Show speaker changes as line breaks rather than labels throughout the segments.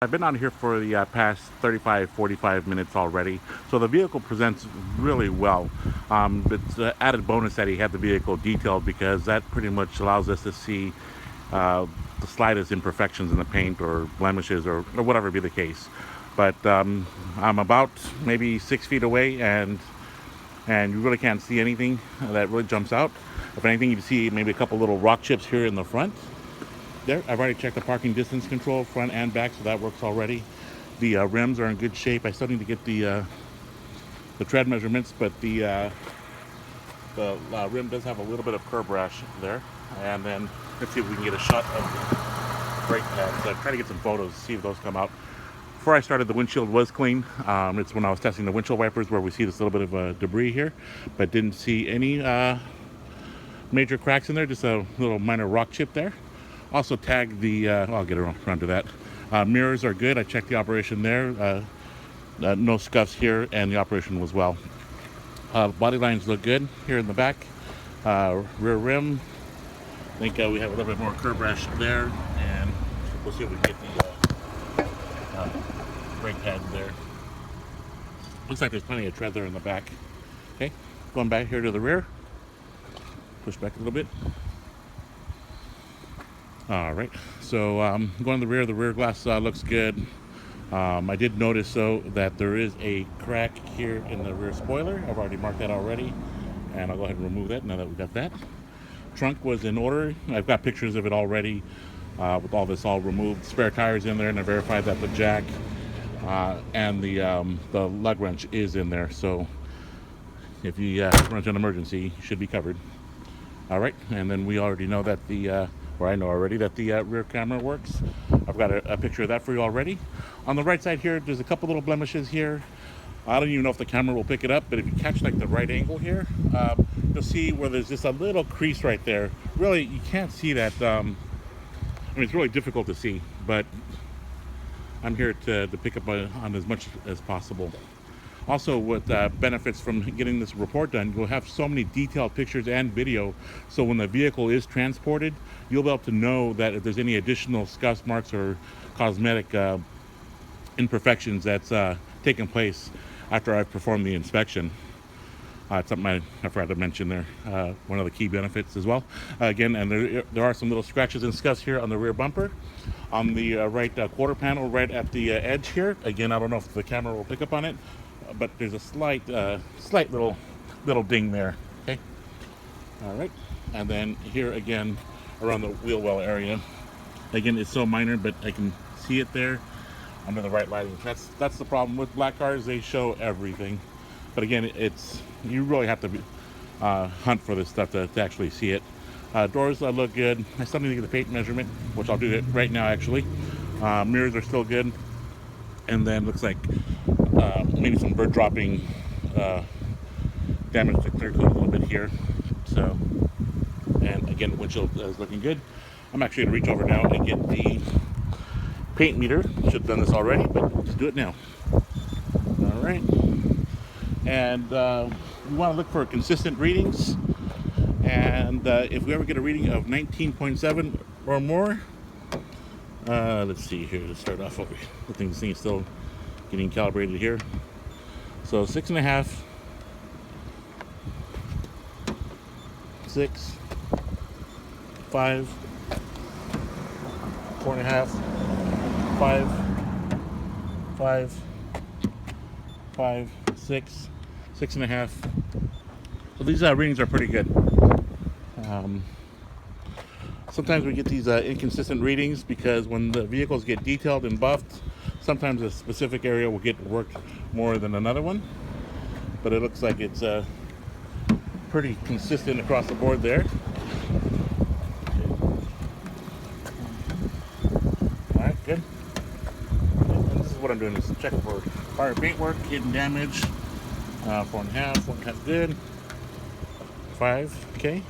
I've been on here for the past 35-45 minutes already, so the vehicle presents really well. It's an added bonus that he had the vehicle detailed, because that pretty much allows us to see uh, the slightest imperfections in the paint or blemishes or whatever be the case. But I'm about maybe 6 feet away, and you really can't see anything that really jumps out. If anything, you see maybe a couple little rock chips here in the front. There, I've already checked the parking distance control front and back, so that works already. The rims are in good shape. I still need to get the tread measurements, but the rim does have a little bit of curb rash there. And then let's see if we can get a shot of the brake pads. I'm trying to get some photos, see if those come out. Before I started, the windshield was clean. It's when I was testing the windshield wipers where we see this little bit of debris here, but didn't see any major cracks in there, just a little minor rock chip there. Also tagged the, I'll get around to that. Mirrors are good. I checked the operation there. No scuffs here, and the operation was well. Body lines look good here in the back. Rear rim, I think we have a little bit more curb rash there, and we'll see if we can get the brake pad there. Looks like there's plenty of tread there in the back. Okay, going back here to the rear. Push back a little bit. All right, so going to the rear glass looks good. I did notice though that there is a crack here in the rear spoiler. I've already marked that already, and I'll go ahead and remove that now that we got that. Trunk was in order. I've got pictures of it already with all this all removed. Spare tires in there, and I verified that the jack and the lug wrench is in there. So if you run into an emergency, you should be covered. All right, and then we already know that or I know already that the rear camera works. I've got a picture of that for you already. On the right side here, there's a couple little blemishes here. I don't even know if the camera will pick it up, but if you catch like the right angle here, you'll see where there's just a little crease right there. Really, you can't see that. I mean, it's really difficult to see, but I'm here to pick up on as much as possible. Also, what benefits from getting this report done, you'll have so many detailed pictures and video, so when the vehicle is transported, you'll be able to know that if there's any additional scuffs, marks, or cosmetic imperfections that's taken place after I've performed the inspection. It's something I forgot to mention there. One of the key benefits as well. Again, and there are some little scratches and scuffs here on the rear bumper. On the right quarter panel, right at the edge here. Again, I don't know if the camera will pick up on it, but there's a slight little ding there. Okay. All right. And then here again, around the wheel well area. Again, it's so minor, but I can see it there under the right lighting. That's the problem with black cars. They show everything. But again, you really have to hunt for this stuff to actually see it. Doors look good. I still need to get the paint measurement, which I'll do it right now actually. Mirrors are still good. And then looks like maybe some bird dropping damage to clear coat a little bit here. So, and again, the windshield is looking good. I'm actually going to reach over now and get the paint meter. Should have done this already, but let's do it now. All right. And we want to look for consistent readings. And if we ever get a reading of 19.7 or more, let's see here to start off. I think this thing is still getting calibrated here. So 6.5, 6, 5, 4.5, 5, 5, 6, 6.5. So these readings are pretty good. Sometimes we get these inconsistent readings because when the vehicles get detailed and buffed, sometimes a specific area will get worked more than another one. But it looks like it's pretty consistent across the board there. All right, good. And this is what I'm doing, is check for fire paintwork, hidden damage. 4.5, good. 5, okay.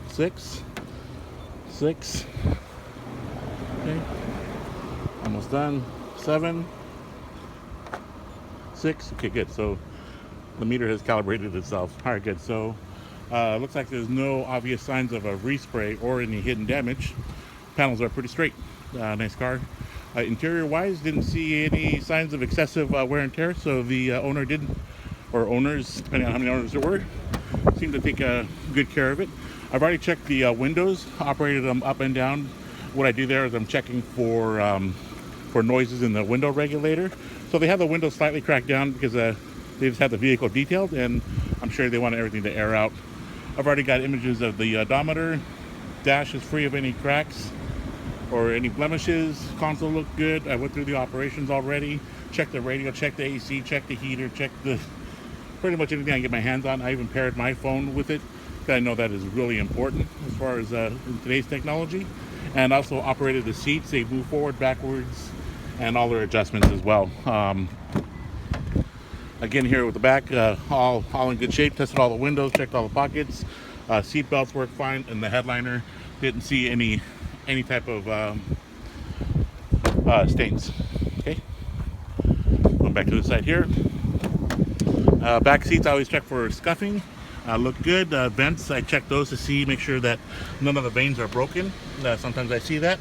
6, okay. Almost done. 7, 6, okay, good. So the meter has calibrated itself. All right, good. So looks like there's no obvious signs of a respray or any hidden damage. Panels are pretty straight. Nice car. Interior wise, didn't see any signs of excessive wear and tear, so the owner did, or owners, depending on how many owners there were, seemed to take good care of it. I've already checked the windows, operated them up and down. What I do there is I'm checking for noises in the window regulator. So they have the windows slightly cracked down because they just had the vehicle detailed, and I'm sure they wanted everything to air out. I've already got images of the odometer. Dash is free of any cracks or any blemishes. Console looked good. I went through the operations already. Checked the radio, checked the AC, checked the heater, checked the pretty much anything I can get my hands on. I even paired my phone with it. I know that is really important as far as in today's technology. And also operated the seats. They move forward, backwards, and all their adjustments as well. Again, here with the back, all in good shape. Tested all the windows, checked all the pockets. Seat belts work fine, and the headliner didn't see any type of stains. Okay, going back to the side here. Back seats, I always check for scuffing. Look good. Vents, I check those to make sure that none of the vanes are broken. Sometimes I see that.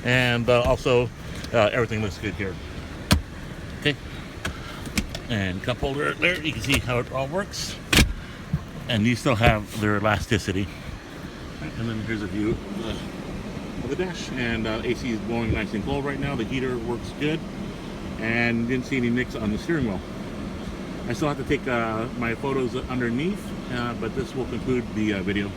And also, everything looks good here. Okay. And cup holder there, you can see how it all works. And these still have their elasticity. And then here's a view of the dash. And AC is blowing nice and cold right now. The heater works good. And didn't see any nicks on the steering wheel. I still have to take my photos underneath, but this will conclude the video.